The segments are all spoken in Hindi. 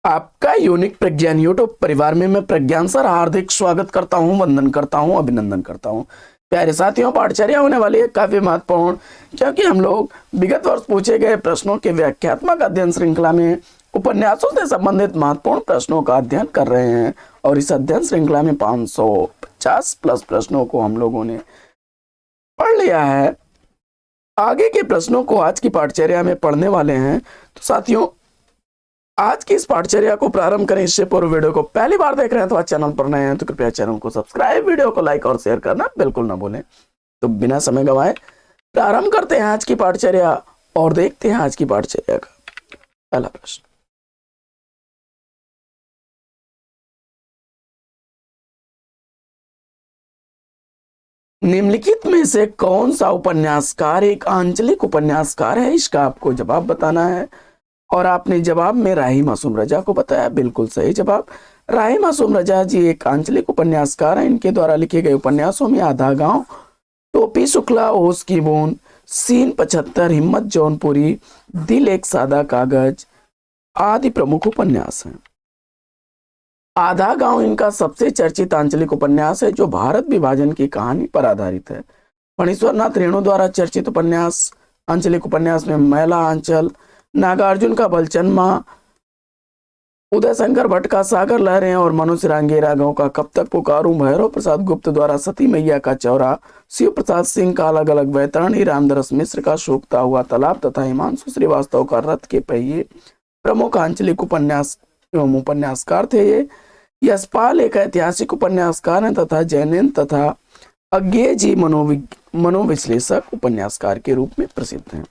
आपका यूनिक प्रज्ञान यूट्यूब परिवार में मैं प्रज्ञान सर हार्दिक स्वागत करता हूं, वंदन करता हूं, अभिनंदन करता हूं। प्यारे साथियों, पाठचर्या होने वाली है काफी महत्वपूर्ण, क्योंकि हम लोग विगत वर्ष पूछे गए प्रश्नों के व्याख्यात्मक अध्ययन श्रृंखला में उपन्यासों से संबंधित महत्वपूर्ण प्रश्नों का अध्ययन कर रहे हैं। और इस अध्ययन श्रृंखला में 550 प्लस प्रश्नों को हम लोगों ने पढ़ लिया है। आगे के प्रश्नों को आज की पाठचर्या में पढ़ने वाले हैं। तो साथियों, आज की इस पाठचर्या को प्रारंभ करें इससे पूर्व वीडियो को पहली बार देख रहे हैं तो आज चैनल पर नए हैं तो कृपया चैनल को सब्सक्राइब, वीडियो को लाइक और शेयर करना बिल्कुल ना भूलें। तो बिना समय गंवाए प्रारंभ करते हैं आज की पाठचर्या और देखते हैं आज की पाठचर्या का पहला प्रश्न। निम्नलिखित में से कौन सा उपन्यासकार एक आंचलिक उपन्यासकार है? इसका आपको जवाब बताना है। और आपने जवाब में राही मासूम रजा को बताया, बिल्कुल सही जवाब। राही मासूम रजा जी एक आंचलिक उपन्यासकार हैं। इनके द्वारा लिखे गए उपन्यासों में आधा गांव, टोपी शुक्ला, ओस की बूंद, सीन 75, हिम्मत जौनपुरी, दिल एक सादा कागज आदि प्रमुख उपन्यास हैं। आधा गांव इनका सबसे चर्चित आंचलिक उपन्यास है जो भारत विभाजन की कहानी पर आधारित है। फणीश्वर नाथ रेणु द्वारा चर्चित उपन्यास आंचलिक उपन्यास में मैला आंचल, नागार्जुन का बलचन्मा, उदय शंकर भट्ट का सागर लहरें और मनुष्य रांगे राघव का कब तक पुकारूं, भैरव प्रसाद गुप्त द्वारा सती मैया का चौरा, शिव प्रसाद सिंह का अलग अलग वैतरणी, रामदरस मिश्र का सूखता हुआ तालाब तथा हिमांशु श्रीवास्तव का रथ के पहिए प्रमुख आंचलिक उपन्यास एवं उपन्यासकार थे। ये यशपाल एक ऐतिहासिक उपन्यासकार हैं तथा जैनेन्द्र तथा अज्ञेय जी मनोविश्लेषक उपन्यासकार के रूप में प्रसिद्ध हैं।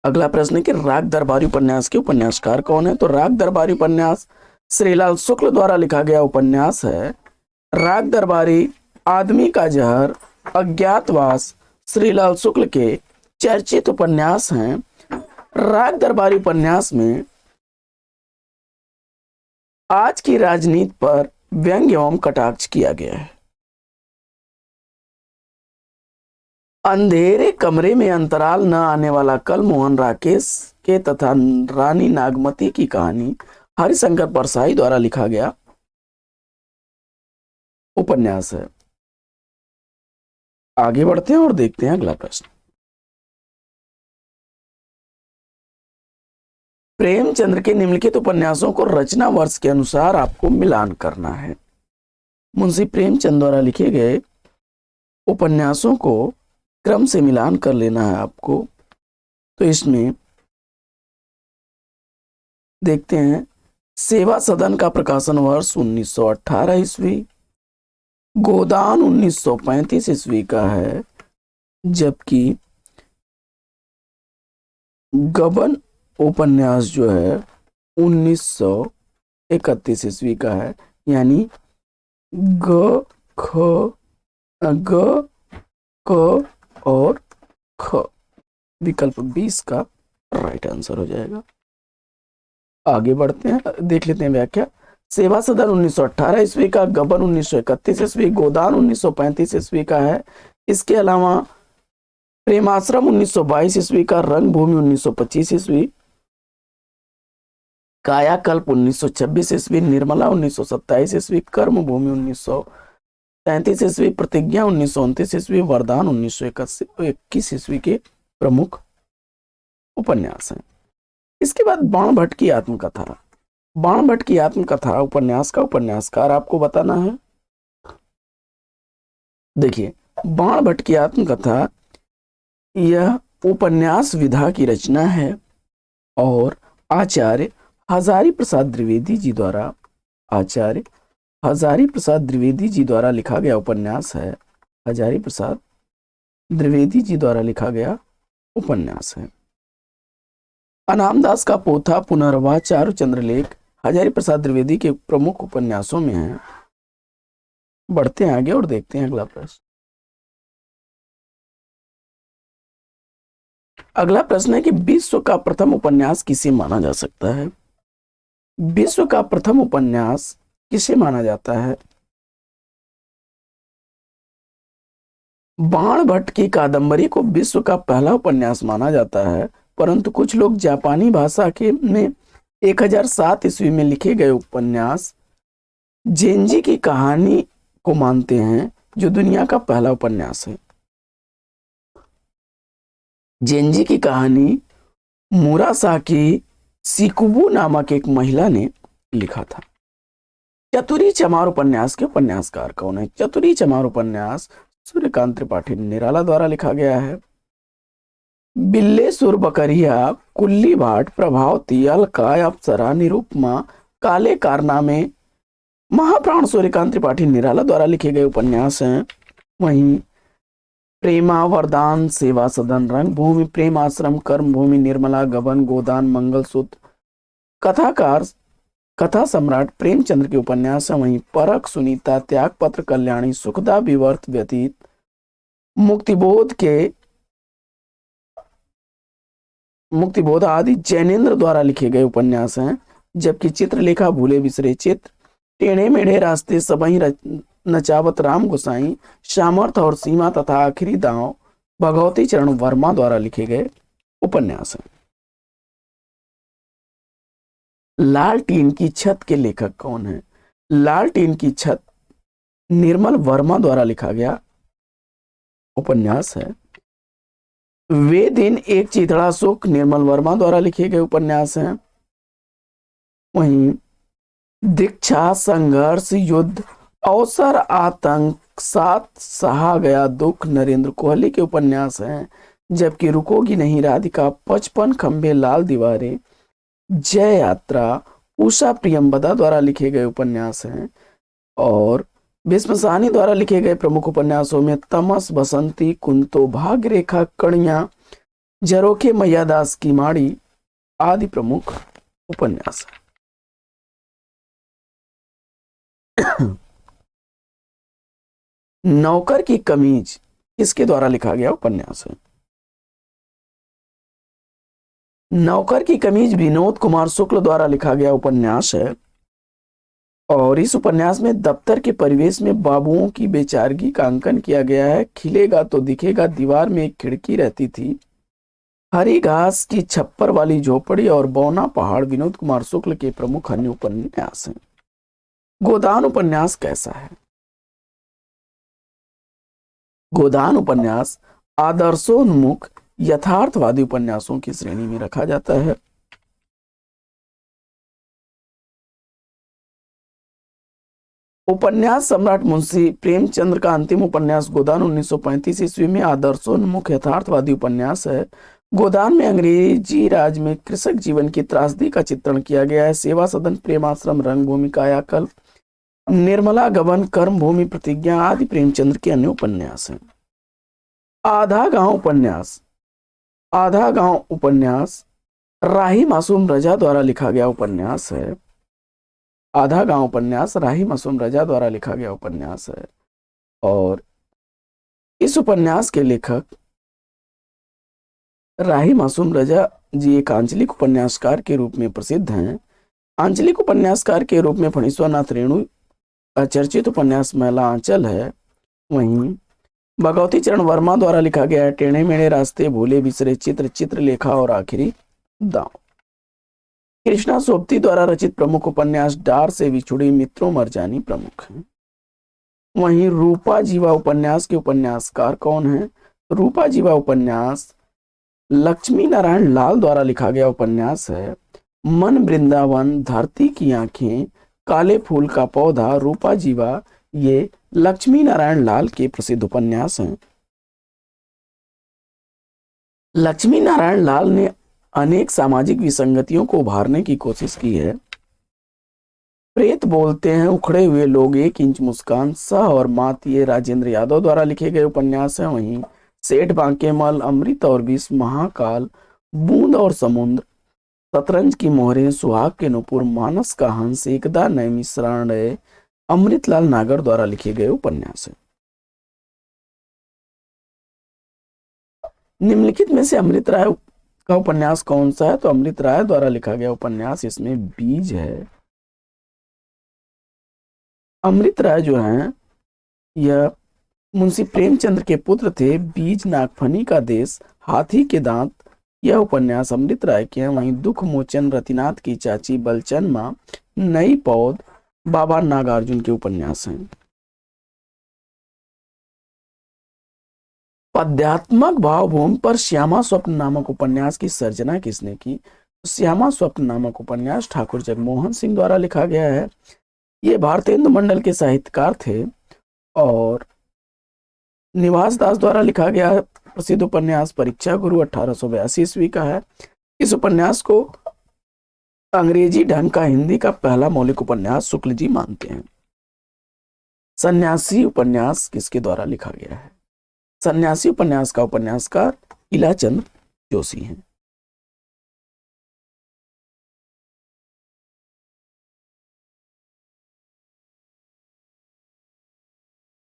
अगला प्रश्न है कि राग दरबारी उपन्यास के उपन्यासकार कौन है? तो राग दरबारी उपन्यास श्रीलाल शुक्ल द्वारा लिखा गया उपन्यास है। राग दरबारी, आदमी का जहर, अज्ञातवास श्रीलाल शुक्ल के चर्चित उपन्यास हैं। राग दरबारी उपन्यास में आज की राजनीति पर व्यंग्य एवं कटाक्ष किया गया है। अंधेरे कमरे में अंतराल न आने वाला कल मोहन राकेश के तथा रानी नागमती की कहानी हरिशंकर परसाई द्वारा लिखा गया उपन्यास है। आगे बढ़ते हैं और देखते हैं अगला प्रश्न। प्रेमचंद्र के निम्नलिखित उपन्यासों को रचना वर्ष के अनुसार आपको मिलान करना है। मुंशी प्रेमचंद द्वारा लिखे गए उपन्यासों को क्रम से मिलान कर लेना है आपको। तो इसमें देखते हैं, सेवा सदन का प्रकाशन वर्ष 1918 ईस्वी, गोदान 1935 ईस्वी का है, जबकि गबन उपन्यास जो है 1931 ईस्वी का है। यानी ग क और ख विकल्प 20 का राइट आंसर हो जाएगा। आगे बढ़ते हैं, देख लेते हैं व्याख्या। सेवा सदन 1918 ईस्वी का, गबन 1931 ईस्वी, गोदान 1935 ईस्वी का है। इसके अलावा प्रेमाश्रम 1922 ईस्वी का, रंगभूमि 1925 ईस्वी, कायाकल्प 1926 ईस्वी, निर्मला 1927 ईस्वी, कर्मभूमि 1933 ईस्वी, प्रतिज्ञा 1929 ईस्वी, वरदान 1921 ईस्वी के प्रमुख उपन्यास हैं। इसके बाद बाण भट्ट की आत्मकथा। बाण भट्ट की आत्मकथा उपन्यास का उपन्यासकार आपको बताना है। देखिए, बाण भट्ट की आत्मकथा यह उपन्यास विधा की रचना है और आचार्य हजारी प्रसाद द्विवेदी जी द्वारा लिखा गया उपन्यास है। हजारी प्रसाद द्विवेदी जी द्वारा लिखा गया उपन्यास है। अनामदास का पोथा, पुनर्वाह, चारुचंद्र लेख हजारी प्रसाद द्विवेदी के प्रमुख उपन्यासों में है। बढ़ते हैं आगे और देखते हैं अगला प्रश्न। अगला प्रश्न है कि विश्व का प्रथम उपन्यास किसे माना जा सकता है? विश्व का प्रथम उपन्यास किसे माना जाता है? बाण भट्ट की कादंबरी को विश्व का पहला उपन्यास माना जाता है, परंतु कुछ लोग जापानी भाषा के में 1007 ईस्वी में लिखे गए उपन्यास जेनजी की कहानी को मानते हैं, जो दुनिया का पहला उपन्यास है। जेनजी की कहानी मुरासाकी सिकुबु नामक एक महिला ने लिखा था। चतुरी चमार उपन्यास के उपन्यासकार कौन है? चतुरी चमार उपन्यास सूर्यकांत त्रिपाठी निराला द्वारा लिखा गया है। बिल्ले सुर बकरिया, कुल्ली भाट, प्रभावती, अलका, अप्सरा, निरुपमा, काले कारनामे महाप्राण सूर्यकांत त्रिपाठी निराला द्वारा लिखे गए उपन्यास हैं। वहीं प्रेमा, वरदान, सेवा सदन, रंग भूमि, प्रेम आश्रम, कर्म भूमि, निर्मला, गबन, गोदान, मंगलसूत्र, कथाकार, कथा सम्राट प्रेमचंद्र के उपन्यास है। वहीं परख, सुनीता, त्यागपत्र, कल्याणी, सुखदा, विवर्त, व्यतीत, मुक्तिबोध आदि जैनेन्द्र द्वारा लिखे गए उपन्यास हैं। जबकि चित्रलेखा, भूले बिसरे चित्र, टेढ़े मेढ़े रास्ते, सबही नचावत, राम गोसाई, सामर्थ और सीमा तथा आखिरी दांव भगवती चरण वर्मा द्वारा लिखे गए उपन्यास हैं। लालटीन की छत के लेखक कौन है? लालटीन की छत निर्मल वर्मा द्वारा लिखा गया उपन्यास है। वे दिन एक चिथड़ा सुख निर्मल वर्मा द्वारा लिखे गए उपन्यास हैं। वहीं दीक्षा, संघर्ष, युद्ध, अवसर, आतंक, साथ सहा गया दुख नरेंद्र कोहली के उपन्यास हैं। जबकि रुकोगी नहीं राधिका, 55 खंबे, लाल दीवारें, जय यात्रा उषा प्रियंबदा द्वारा लिखे गए उपन्यास हैं। और भीष्म साहनी द्वारा लिखे गए प्रमुख उपन्यासों में तमस, बसंती, कुंतो, भाग्य रेखा, कणिया, झरोखे, मैयादास की माड़ी आदि प्रमुख उपन्यास हैं। नौकर की कमीज किसके द्वारा लिखा गया उपन्यास है? नौकर की कमीज विनोद कुमार शुक्ल द्वारा लिखा गया उपन्यास है। और इस उपन्यास में दफ्तर के परिवेश में बाबुओं की बेचारगी का अंकन किया गया है। खिलेगा तो दिखेगा दीवार में एक खिड़की रहती थी, हरी घास की छप्पर वाली झोपड़ी और बौना पहाड़ विनोद कुमार शुक्ल के प्रमुख अन्य उपन्यास हैं। गोदान उपन्यास कैसा है? गोदान उपन्यास आदर्शोन्मुख यथार्थवादी उपन्यासों की श्रेणी में रखा जाता है। उपन्यास सम्राट मुंशी प्रेमचंद्र का अंतिम उपन्यास गोदान 1935 ईस्वी में आदर्शोन्मुख यथार्थवादी उपन्यास है। गोदान में अंग्रेजी राज में कृषक जीवन की त्रासदी का चित्रण किया गया है। सेवा सदन, प्रेमाश्रम, रंगभूमि, कायाकल्प, निर्मला, गबन, कर्म भूमि, प्रतिज्ञा आदि प्रेमचंद्र के अन्य उपन्यास हैं। आधा गांव उपन्यास, आधा गांव उपन्यास राही मासूम रजा द्वारा लिखा गया उपन्यास है। आधा गांव उपन्यास राही मासूम रजा द्वारा लिखा गया उपन्यास है। और इस उपन्यास के लेखक राही मासूम रजा जी एक आंचलिक उपन्यासकार के रूप में प्रसिद्ध हैं। आंचलिक उपन्यासकार के रूप में फणीश्वरनाथ रेणु चर्चित उपन्यास महिला आंचल है। वहीं भगवती चरण वर्मा द्वारा लिखा गया है टेढ़े मेढ़े रास्ते, भूले बिसरे चित्र, चित्रलेखा और आखिरी दांव। कृष्णा सोबती द्वारा रचित प्रमुख उपन्यास डार से बिछुड़ी, मित्रों मरजानी प्रमुख हैं। वहीं रूपा जीवा उपन्यास के उपन्यासकार कौन हैं? रूपा जीवा उपन्यास लक्ष्मी नारायण लाल द्वारा लिखा गया उपन्यास है। मन वृंदावन, धरती की आंखें, काले फूल का पौधा, रूपा जीवा ये लक्ष्मी नारायण लाल के प्रसिद्ध उपन्यास हैं। लक्ष्मी नारायण लाल ने अनेक सामाजिक विसंगतियों को उभारने की कोशिश की है। प्रेत बोलते हैं, उखड़े हुए लोग, 1 इंच मुस्कान, सह और मात ये राजेंद्र यादव द्वारा लिखे गए उपन्यास हैं। वहीं सेठ बांकेमल, अमृत और विष, महाकाल, बूंद और समुद्र, शतरंज की मोहरें, सुहाग के नुपुर, मानस का हंस, एकदा नैमिषारण्य अमृतलाल नागर द्वारा लिखे गए उपन्यास हैं। निम्नलिखित में से अमृत राय का उपन्यास कौन सा है? तो अमृत राय द्वारा लिखा गया उपन्यास इसमें बीज है। अमृत राय जो हैं यह मुंशी प्रेमचंद्र के पुत्र थे। बीज, नागफनी का देश, हाथी के दांत, यह उपन्यास अमृत राय के हैं। वहीं दुख मोचन रतिनाथ की चाची बलचन माँ, नई पौध बाबा नागार्जुन के उपन्यास हैं। पद्यात्मक भावभूमि पर श्यामा स्वप्न नामक उपन्यास की सर्जना किसने की? तो श्यामा स्वप्न नामक उपन्यास ठाकुर जगमोहन सिंह द्वारा लिखा गया है। ये भारतेंदु मंडल के साहित्यकार थे और निवास दास द्वारा लिखा गया है। प्रसिद्ध उपन्यास परीक्षा गुरु 1882 ईस्वी का है। इस उपन्यास को अंग्रेजी ढंग का हिंदी का पहला मौलिक उपन्यास शुक्ल जी मानते हैं। सन्यासी उपन्यास किसके द्वारा लिखा गया है? सन्यासी उपन्यास का उपन्यासकार इलाचंद जोशी हैं।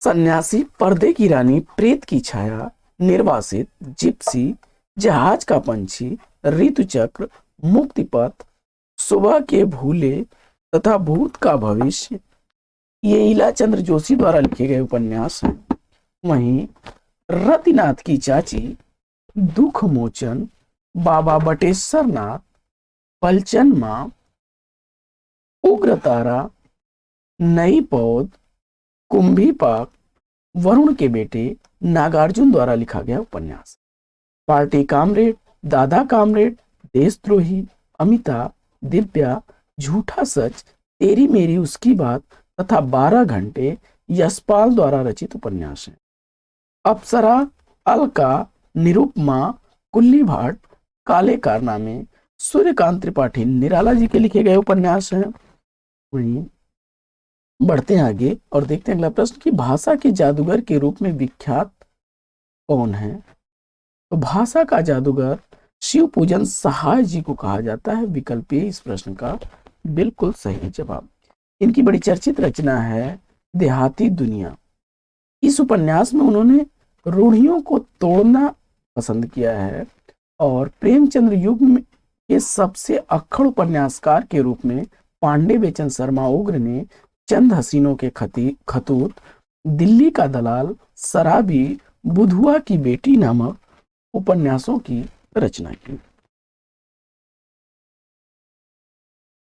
सन्यासी, पर्दे की रानी, प्रेत की छाया, निर्वासित, जिप्सी, जहाज का पंछी, ऋतुचक्र, मुक्तिपथ, सुबह के भूले तथा भूत का भविष्य ये इलाचंद्र जोशी द्वारा लिखे गए उपन्यास हैं। वहीं रतिनाथ की चाची, दुख मोचन, बाबा बटेश्वर नाथ, बलचन माँ, उग्र तारा, नई पौध, कुंभी पाक, वरुण के बेटे नागार्जुन द्वारा लिखा गया उपन्यास। पार्टी कामरेड, दादा कामरेड, देशद्रोही, अमिता, दिव्या, झूठा सच, तेरी मेरी उसकी बात तथा 12 घंटे यशपाल द्वारा रचित उपन्यास है। अप्सरा, अलका, निरुपमा, कुल्ली भाट, काले कारनामे, सूर्यकांत त्रिपाठी निराला जी के लिखे गए उपन्यास हैं। वहीं बढ़ते हैं आगे और देखते हैं अगला प्रश्न कि भाषा के जादूगर के रूप में विख्यात कौन है? तो भाषा का जादूगर शिव पूजन सहाय जी को कहा जाता है। विकल्प ए इस प्रश्न का बिल्कुल सही जवाब। इनकी बड़ी चर्चित रचना है देहाती दुनिया। इस उपन्यास में उन्होंने रूढ़ियों को तोड़ना पसंद किया है और प्रेमचंद्र युग में के सबसे अक्खड़ उपन्यासकार के रूप में पांडे बेचन शर्मा उग्र ने चंद हसीनों के खतूत, दिल्ली का दलाल, शराबी, बुधुआ की बेटी नामक उपन्यासों की रचना की।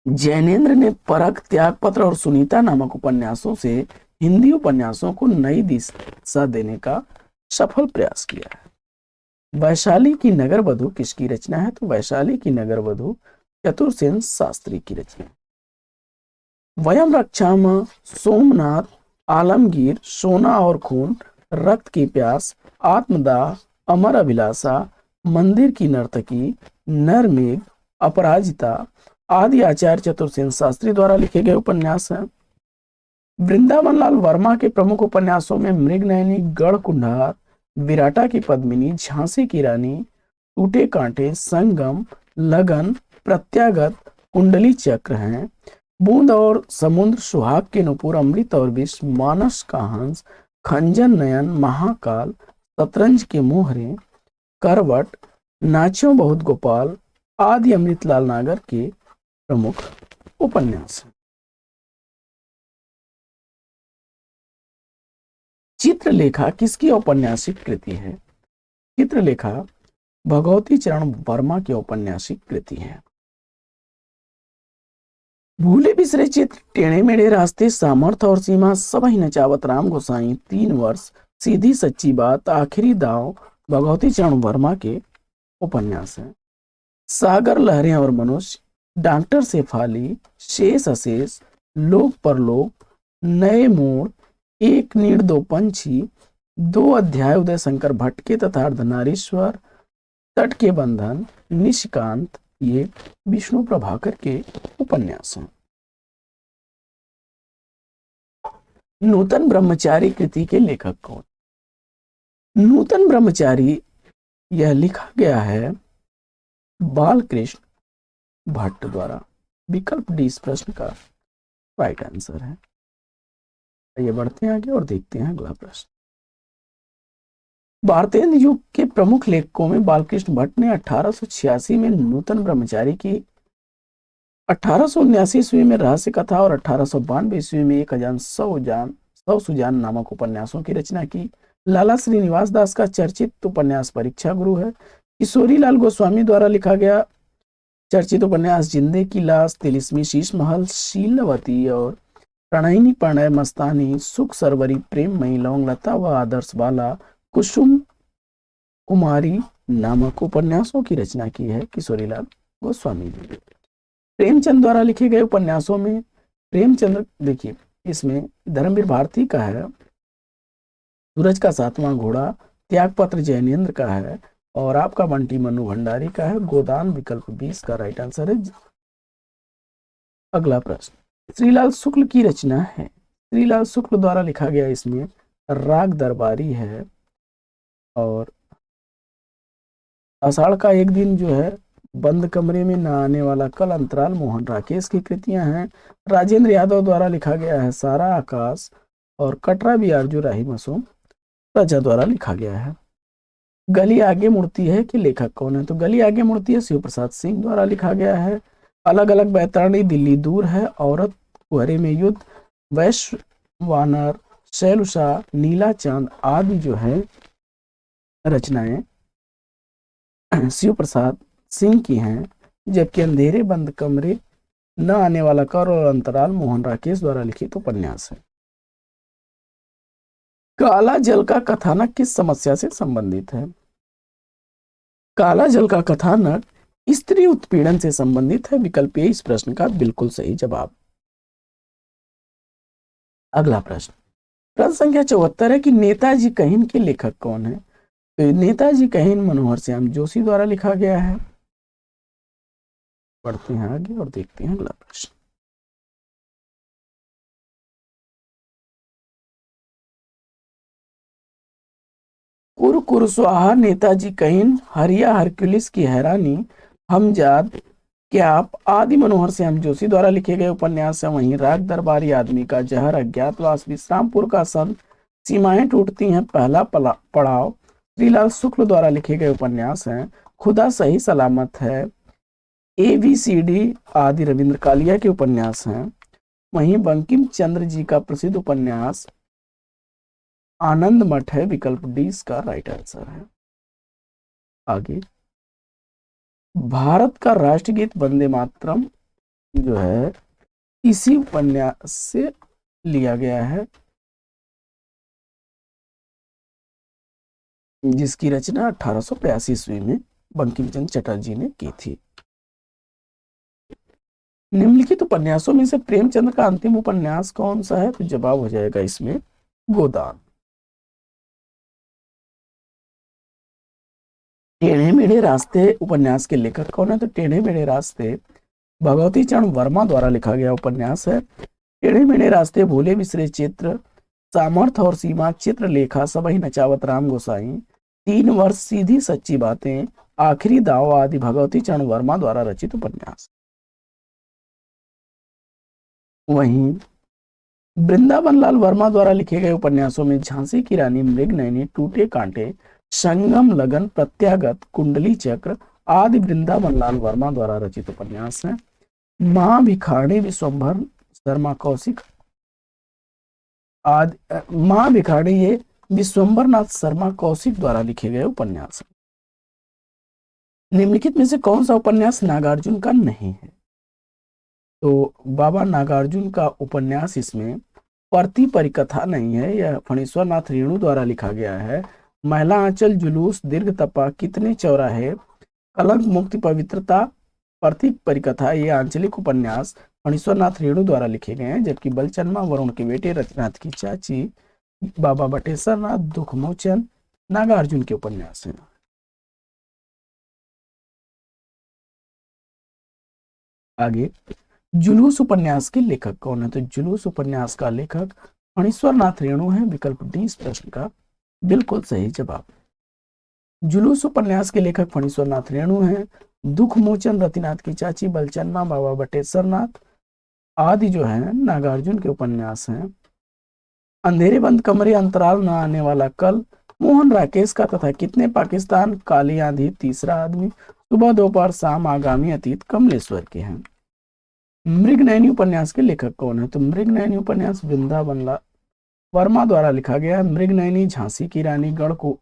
जैनेन्द्र ने परख, त्यागपत्र और सुनीता नामक उपन्यासों से हिंदी उपन्यासों को नई दिशा देने का सफल प्रयास किया है। वैशाली की नगर वधु किसकी रचना है? तो वैशाली की नगर वधु चतुरसेन शास्त्री की रचना। वयम रक्षाम, सोमनाथ, आलमगीर, सोना और खून, रक्त की प्यास, आत्मदाह, अमर अभिलाषा, मंदिर की नर्तकी, नरमेघ, अपराजिता आदि आचार्य चतुरसेन शास्त्री द्वारा लिखे गए उपन्यास हैं। वृंदावन लाल वर्मा के प्रमुख उपन्यासों में मृगनयनी, गढ़ कुंडार, विराटा की पद्मिनी, झांसी की रानी, टूटे कांटे, संगम, लगन, प्रत्यागत, कुंडली चक्र हैं। बूंद और समुद्र, सुहाग के नुपुर, अमृत और विष, मानस का हंस, खंजन नयन, महाकाल, शतरंज के मोहरे, करवट, नाचो बहुत गोपाल आदि अमृतलाल नागर के प्रमुख उपन्यास हैं। चित्रलेखा किसकी औपन्यासिक कृति है? चित्रलेखा भगवती चरण वर्मा की औपन्यासिक कृति है। भूले बिसरे चित्र, टेढ़े मेढ़े रास्ते, सामर्थ और सीमा, सब ही नचावत राम गोसाई, 3 वर्ष, सीधी सच्ची बात, आखिरी दाव भगवती चरण वर्मा के उपन्यास हैं। सागर, लहरें और मनुष्य, डॉक्टर शेफाली, शेष अशेष, लोक परलोक, नए मोड़, एक नीड़ दो पंछी, 2 अध्याय उदय शंकर भट्ट के तथा अर्धनारीश्वर, तट के बंधन, निशिकांत ये विष्णु प्रभाकर के उपन्यास हैं। नूतन ब्रह्मचारी कृति के लेखक कौन? नूतन ब्रह्मचारी यह लिखा गया है बालकृष्ण भट्ट द्वारा। विकल्प डी इस प्रश्न का राइट आंसर है। आइए बढ़ते हैं आगे और देखते हैं अगला प्रश्न। भारतेंदु युग के प्रमुख लेखकों में बालकृष्ण भट्ट ने 1886 में नूतन ब्रह्मचारी की, 1879 ईस्वी में रहस्य कथा और 1892 ईस्वी में एक अजान सौ सुजान नामक उपन्यासों की रचना की। लाला श्रीनिवास दास का चर्चित उपन्यास परीक्षा गुरु है। किशोरीलाल गोस्वामी द्वारा लिखा गया चर्चित उपन्यास जिंदे की लाश, तिलिस्मी, शीश महल, शीलवती और प्रणयिनी, प्रणय मस्तानी, सुख सरवरी, प्रेममयी, लौंगलता व आदर्श बाला, कुसुम कुमारी नामक उपन्यासों की रचना की है किशोरीलाल गोस्वामी ने। प्रेमचंद द्वारा लिखे गए उपन्यासों में प्रेमचंद, देखिए इसमें धर्मवीर भारती का है, सूरज का सातवां घोड़ा, त्यागपत्र जैनेन्द्र का है, और आपका बंटी मनु भंडारी का है। गोदान विकल्प 20 का राइट आंसर है। अगला प्रश्न श्रीलाल शुक्ल की रचना है। श्रीलाल शुक्ल द्वारा लिखा गया इसमें राग दरबारी है, और आषाढ़ का एक दिन जो है, बंद कमरे में न आने वाला कल, अंतराल, मोहन राकेश की कृतियां हैं। राजेंद्र यादव द्वारा लिखा गया है सारा आकाश, और कटरा भी आरजू राही मासूम रजा द्वारा लिखा गया है। गली आगे मुड़ती है कि लेखक कौन है? तो गली आगे मुड़ती है शिव प्रसाद सिंह द्वारा लिखा गया है। अलग अलग बैतरणी, दिल्ली दूर है, औरत, कुहरे में युद्ध, वैश्य वानर, शैलुषा, नीला चांद आदि जो है रचनाएं शिव प्रसाद सिंह की हैं, जबकि अंधेरे बंद कमरे, न आने वाला कर और अंतराल मोहन राकेश द्वारा लिखित उपन्यास है। काला जल का कथानक किस समस्या से संबंधित है? काला जल का कथानक स्त्री उत्पीड़न से संबंधित है। विकल्प ए इस प्रश्न का बिल्कुल सही जवाब। अगला प्रश्न संख्या 74 है कि नेताजी कहीन के लेखक कौन है? तो नेताजी कहीन मनोहर श्याम जोशी द्वारा लिखा गया है। पढ़ते हैं आगे और देखते हैं अगला प्रश्न। कुर कुरस्वाहा, नेताजी कहीन, हरिया हरक्युलिस की हैरानी, हमजाद, क्याप आदि मनोहर श्याम जोशी द्वारा लिखे गए उपन्यास हैं। वहीं राग दरबारी, आदमी का जहर, अज्ञातवास, विश्रामपुर का संत, सीमाएं टूटती हैं, पहला पड़ाव श्रीलाल शुक्ल द्वारा लिखे गए उपन्यास हैं। खुदा सही सलामत है, ABCD आदि रविंद्र कालिया के उपन्यास हैं। वहीं बंकिम चंद्र जी का प्रसिद्ध उपन्यास आनंद मठ है। विकल्प डी इसका राइट आंसर है। आगे भारत का राष्ट्रगीत वंदे मातरम जो है इसी उपन्यास से लिया गया है, जिसकी रचना 1882 ईस्वी में बंकिम चंद्र चटर्जी ने की थी। निम्नलिखित उपन्यासों में से प्रेमचंद का अंतिम उपन्यास कौन सा है? तो जवाब हो जाएगा इसमें गोदान। टेढ़े मेढ़े रास्ते उपन्यास के लेखक कौन है? तो टेढ़े मेढ़े रास्ते भगवती चरण वर्मा द्वारा लिखा गया उपन्यास है। टेढ़े मेढ़े रास्ते, भूले बिसरे चित्र, सामर्थ और सीमा, चित्रलेखा, सबही नचावत राम गोसाई, 3 वर्ष, सीधी सच्ची बातें, आखिरी दाव आदि भगवती चरण वर्मा द्वारा रचित उपन्यास। वहीं वृंदावन लाल वर्मा द्वारा लिखे गए उपन्यासों में झांसी की रानी, मृगनयनी, टूटे कांटे, संगम, लगन, प्रत्यागत, कुंडली चक्र आदि वृंदावन लाल वर्मा द्वारा रचित उपन्यास हैं। मां भिखारी, विश्वंभर शर्मा कौशिक आदि, मां भिखारी ये विश्वंभर नाथ शर्मा कौशिक द्वारा लिखे गए उपन्यास हैं। निम्नलिखित में से कौन सा उपन्यास नागार्जुन का नहीं है? तो बाबा नागार्जुन का उपन्यास इसमें प्रति परिकथा नहीं है, यह फणीश्वर नाथ रेणु द्वारा लिखा गया है। महिला आंचल, जुलूस, दीर्घ तपा, कितने चौराहे, कलंक मुक्ति, पवित्रता, प्रति परिकथा ये आंचलिक उपन्यास फणीश्वर नाथ रेणु द्वारा लिखे गए हैं। जबकि बलचन्मा, वरुण के बेटे, रतिनाथ की चाची, बाबा बटेश्वर नाथ, दुख मोचन नागार्जुन के उपन्यास हैं। आगे जुलूस उपन्यास के लेखक कौन है? तो जुलूस उपन्यास का लेखक फणीश्वर नाथ रेणु है। विकल्प डी इस प्रश्न का बिल्कुल सही जवाब। जुलूस उपन्यास के लेखक फणीश्वर नाथ रेणु हैं। दुख मोचन, रतिनाथ की चाची, बलचन्मा, बाबा बटेश्वर नाथ आदि जो है नागार्जुन के उपन्यास हैं। अंधेरे बंद कमरे, अंतराल, न आने वाला कल मोहन राकेश का तथा कितने पाकिस्तान, काली आंधी, तीसरा आदमी, सुबह दोपहर शाम, आगामी अतीत कमलेश्वर के हैं। मृगनयनी उपन्यास के लेखक कौन है? तो मृगनयनी उपन्यास वृंदावन वर्मा द्वारा लिखा गया है। मृगनयनी झांसी की रानी, गढ़ को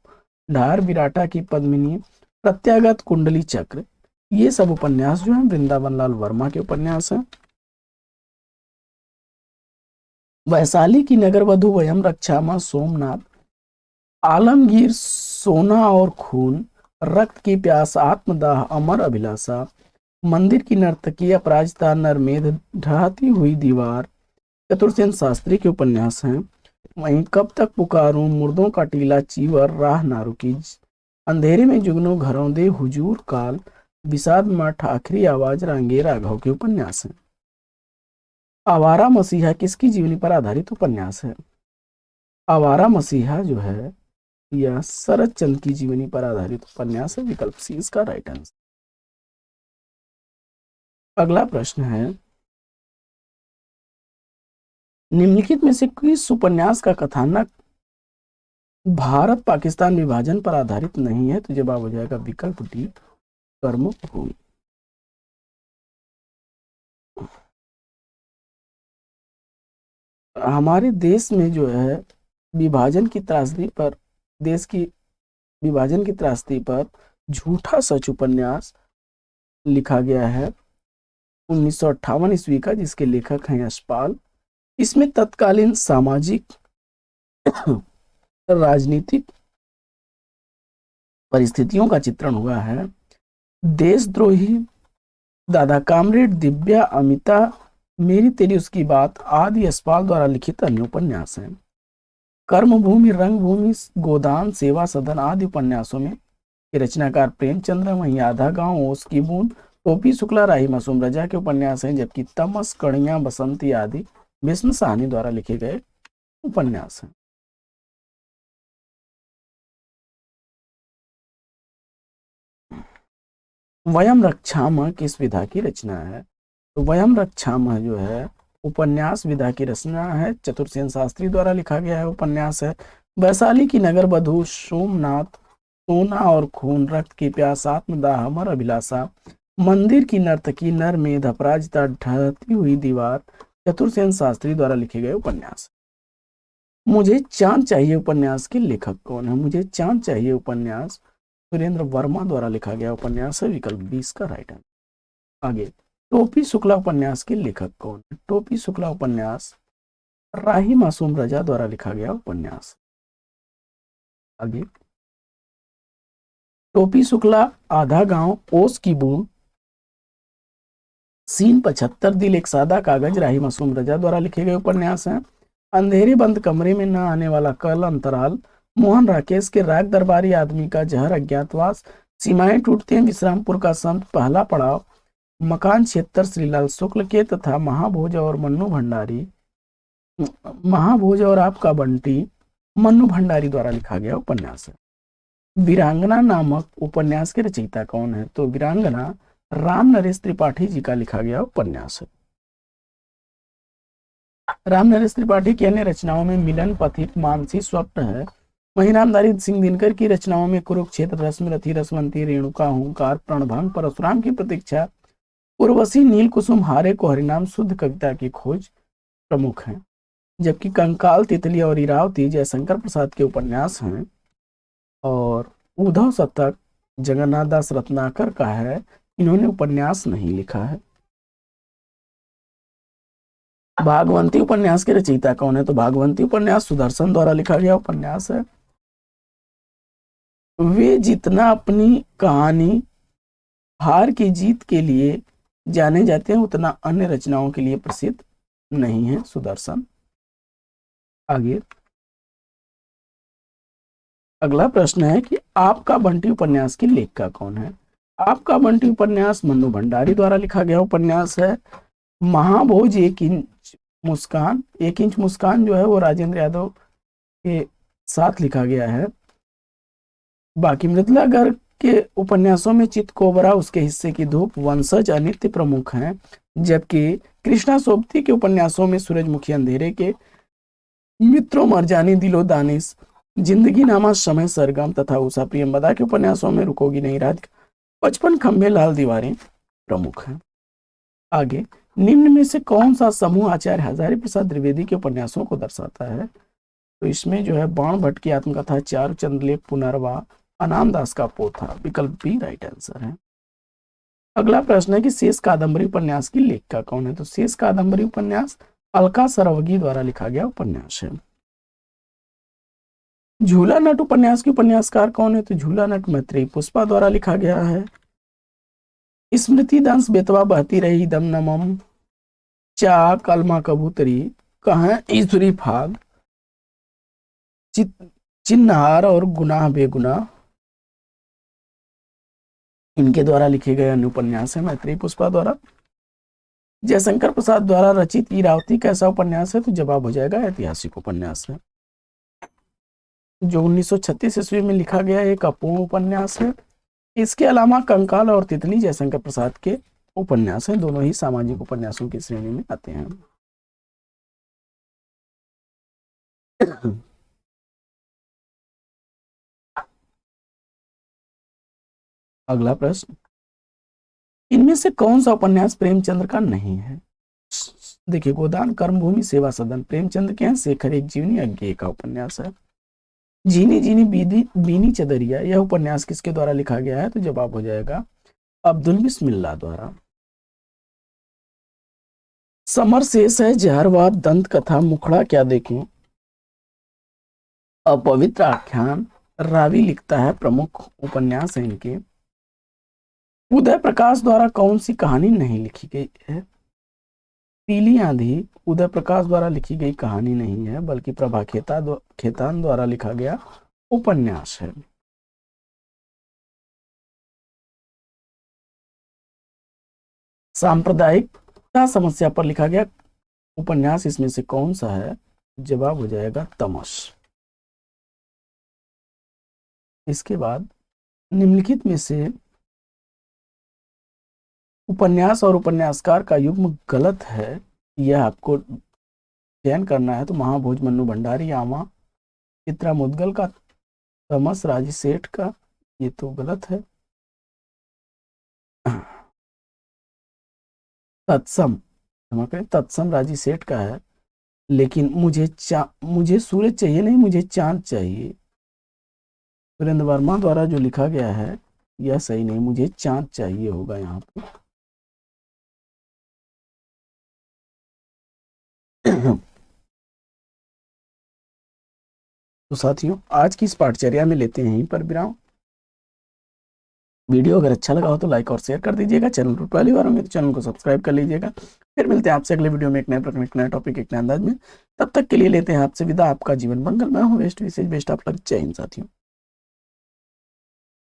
ढार, विराटा की पद्मिनी, प्रत्यागत, कुंडली चक्र, ये सब उपन्यास जो है वृंदावन लाल वर्मा के उपन्यास हैं। वैशाली की नगर वधु वयम रक्षामा, सोमनाथ, आलमगीर, सोना और खून, रक्त की प्यास, आत्मदाह, अमर अभिलाषा, मंदिर की नर्तकी, अपराजिता, नरमेध, ढहती हुई दीवार, चतुर्सेन शास्त्री के उपन्यास हैं। वहीं कब तक पुकारूं, मुर्दों का टीला, चीवर, राह ना रुकी, अंधेरे में जुगनू, घरों दे, हुजूर काल, विषाद मठ, आखिरी आवाज, रांगे राघव के उपन्यास हैं। आवारा मसीहा किसकी जीवनी पर आधारित उपन्यास है? आवारा मसीहा जो है यह शरद चंद्र की जीवनी पर आधारित उपन्यास है। विकल्प सी इसका राइट आंसर। अगला प्रश्न है, निम्नलिखित में से किस उपन्यास का कथानक भारत पाकिस्तान विभाजन पर आधारित नहीं है? तो जवाब हो जाएगा विकल्प डी, कर्मभूमि। हमारे देश में जो है विभाजन की त्रासदी पर, देश की विभाजन की त्रासदी पर झूठा सच उपन्यास लिखा गया है 1958 ईस्वी का, जिसके लेखक हैं यशपाल। इसमें तत्कालीन सामाजिक राजनीतिक परिस्थितियों का चित्रण हुआ है। देशद्रोही, दादा कामरेड, दिव्या, अमिता, मेरी तेरी उसकी बात आदि यशपाल द्वारा लिखित अन्य उपन्यास हैं। कर्मभूमि, रंगभूमि, गोदान, सेवा सदन आदि उपन्यासों में के रचनाकार प्रेमचंद्र, वहीं आधा गांव, ओस की बूंद, टोपी शुक्ला, राही मासूम रजा के उपन्यास हैं। जबकि तमस, कणिया, बसंती आदि भीष्म साहनी द्वारा लिखे गए उपन्यास हैं। वयम रक्षामः किस विधा की रचना है? तो वयम रक्षामः जो है उपन्यास विधा की रचना है, चतुर्सेन शास्त्री द्वारा लिखा गया है उपन्यास है। वैशाली की नगर वधु, सोमनाथ, सोना और खून, रक्त की प्यास, आत्मदाह, अमर अभिलाषा, मंदिर की नर्तकी, नरमेध, अपराजिता, ढहती हुई दीवार, चतुर्सेन शास्त्री द्वारा लिखे गए उपन्यास। मुझे चांद चाहिए उपन्यास के लेखक कौन है? मुझे चांद चाहिए उपन्यास सुरेंद्र वर्मा द्वारा लिखा गया उपन्यास है। विकल्प 20 का राइट आंसर। आगे, टोपी शुक्ला उपन्यास के लेखक कौन है? टोपी शुक्ला उपन्यास राही मासूम रजा द्वारा लिखा गया उपन्यास। आगे, टोपी शुक्ला, आधा गांव, ओस की बूंद, सीन 75, दिल एक सादा कागज, राही मासूम रजा द्वारा लिखे गए उपन्यास हैं। अंधेरे बंद कमरे में न आने वाला कल, अंतराल, मोहन राकेश के राग दरबारी आदमी का जहर, अज्ञातवास, सीमाएं टूटती हैं, विश्रामपुर का संत, पहला पड़ाव, मकान 76 श्रीलाल शुक्ल के, तथा महाभोज और मन्नू भंडारी, महाभोज और आपका बंटी मन्नू भंडारी द्वारा लिखा गया उपन्यास है। वीरांगना नामक उपन्यास के रचयिता कौन है? तो वीरांगना राम नरेश त्रिपाठी जी का लिखा गया उपन्यास है। राम नरेश त्रिपाठी की अन्य रचनाओं में मिलन, पथिक, मानसी, स्वप्न है। वहीं रामधारी सिंह दिनकर की रचनाओं में कुरुक्षेत्र, रश्मिरथी, रसवंती, रेणुका, हुंकार, प्रणभंग, परशुराम की प्रतीक्षा, उर्वशी, नील कुसुम, हारे को हरिनाम, शुद्ध कविता की खोज प्रमुख हैं। जबकि कंकाल, तितली और इरावती जयशंकर प्रसाद के उपन्यास हैं। और उद्धव शतक जगन्नाथ दास रत्नाकर का है, इन्होंने उपन्यास नहीं लिखा है। भागवंती उपन्यास के रचयिता कौन है? तो भागवंती उपन्यास सुदर्शन द्वारा लिखा गया उपन्यास है। वे जितना अपनी कहानी हार की जीत के लिए जाने जाते हैं, उतना अन्य रचनाओं के लिए प्रसिद्ध नहीं है सुदर्शन। आगे, अगला प्रश्न है कि आपका बंटी उपन्यास की लेखिका कौन है? आपका बंटी उपन्यास मन्नू भंडारी द्वारा लिखा गया उपन्यास है। महाभोज, एक इंच मुस्कान जो है वो राजेंद्र यादव के साथ लिखा गया है। बाकी मृदुला गर्ग के उपन्यासों में चितकोबरा, उसके हिस्से की धूप, वंशज, अनित्य प्रमुख हैं। जबकि कृष्णा सोबती के उपन्यासों में सूरजमुखी, अंधेरे के मित्रों, मरजानी, दिलो दानिश, जिंदगी नामा, समय, सरगम तथा उषा प्रियंवदा के उपन्यासों में रुकोगी नहीं रात, 55 खंबे, लाल दीवारें प्रमुख हैं। आगे, निम्न में से कौन सा समूह आचार्य हजारी प्रसाद द्विवेदी के उपन्यासों को दर्शाता है? तो इसमें जो है बाण भट्ट की आत्मकथा, चारु चंद्रलेख, पुनर्वा, अनाम दास का पोथा, विकल्प बी राइट आंसर है। अगला प्रश्न है कि शेष कादंबरी उपन्यास की लेखिका कौन है? तो शेष कादंबरी उपन्यास अलका सरवगी द्वारा लिखा गया उपन्यास है। झूला नट उपन्यास की उपन्यासकार कौन है? तो झूला नट मैत्रेयी पुष्पा द्वारा लिखा गया है। स्मृति दंश बेतवा बहती रही दम नमम, चा कलमा कबूतरी, कहाँ ईश्वरी फाग, चिन्हार और गुनाह बेगुनाह, इनके द्वारा लिखे गए अन्य उपन्यास है मैत्रेयी पुष्पा द्वारा। जयशंकर प्रसाद द्वारा रचित इरावती कैसा उपन्यास है? तो जवाब हो जाएगा ऐतिहासिक उपन्यास है, जो 1936 ईस्वी में लिखा गया एक अपूर्ण उपन्यास है। इसके अलावा कंकाल और तितली जयशंकर प्रसाद के उपन्यास हैं, दोनों ही सामाजिक उपन्यासों की श्रेणी में आते हैं। अगला प्रश्न, इनमें से कौन सा उपन्यास प्रेमचंद्र का नहीं है? देखिए, गोदान, कर्मभूमि, सेवा सदन प्रेमचंद्र के हैं। शेखर एक जीवनी अज्ञेय का उपन्यास है। जीनी जीनी बीनी चदरिया, यह उपन्यास किसके द्वारा लिखा गया है? तो जवाब हो जाएगा अब्दुल बिस्मिल्लाह द्वारा। समर शेष है जहरवाद, दंत कथा, मुखड़ा क्या देखें, अपवित्र आख्यान, रावी लिखता है प्रमुख उपन्यास है इनके। उदय प्रकाश द्वारा कौन सी कहानी नहीं लिखी गई है? पीली आंधी उदय प्रकाश द्वारा लिखी गई कहानी नहीं है, बल्कि प्रभा खेतान द्वारा लिखा गया उपन्यास है। सांप्रदायिकता समस्या पर लिखा गया उपन्यास इसमें से कौन सा है? जवाब हो जाएगा तमस। इसके बाद निम्नलिखित में से उपन्यास और उपन्यासकार का युग्म गलत है, यह आपको चयन करना है। तो महाभोज मन्नू भंडारी, आमा चित्रा मुदगल का, तमस राजी सेठ का, ये तो गलत है। तत्सम राजी सेठ का है, लेकिन मुझे सूरज चाहिए नहीं, मुझे चांद चाहिए, सुरेंद्र वर्मा द्वारा जो लिखा गया है यह सही नहीं, मुझे चांद चाहिए होगा यहाँ पे। तो साथियों, आज की इस पाठचर्या में लेते हैं यहीं पर विराम। वीडियो अगर अच्छा लगा हो तो लाइक और शेयर कर दीजिएगा। चैनल पर पहली बार होंगे तो चैनल को सब्सक्राइब कर लीजिएगा। फिर मिलते हैं आपसे अगले वीडियो में एक नए प्रकरण, एक नए टॉपिक, एक नए अंदाज में। तब तक के लिए लेते हैं आपसे विदा। आपका जीवन मंगलमय हो। बेस्ट विशेष बेस्ट आप लग। जय हिंद साथियों।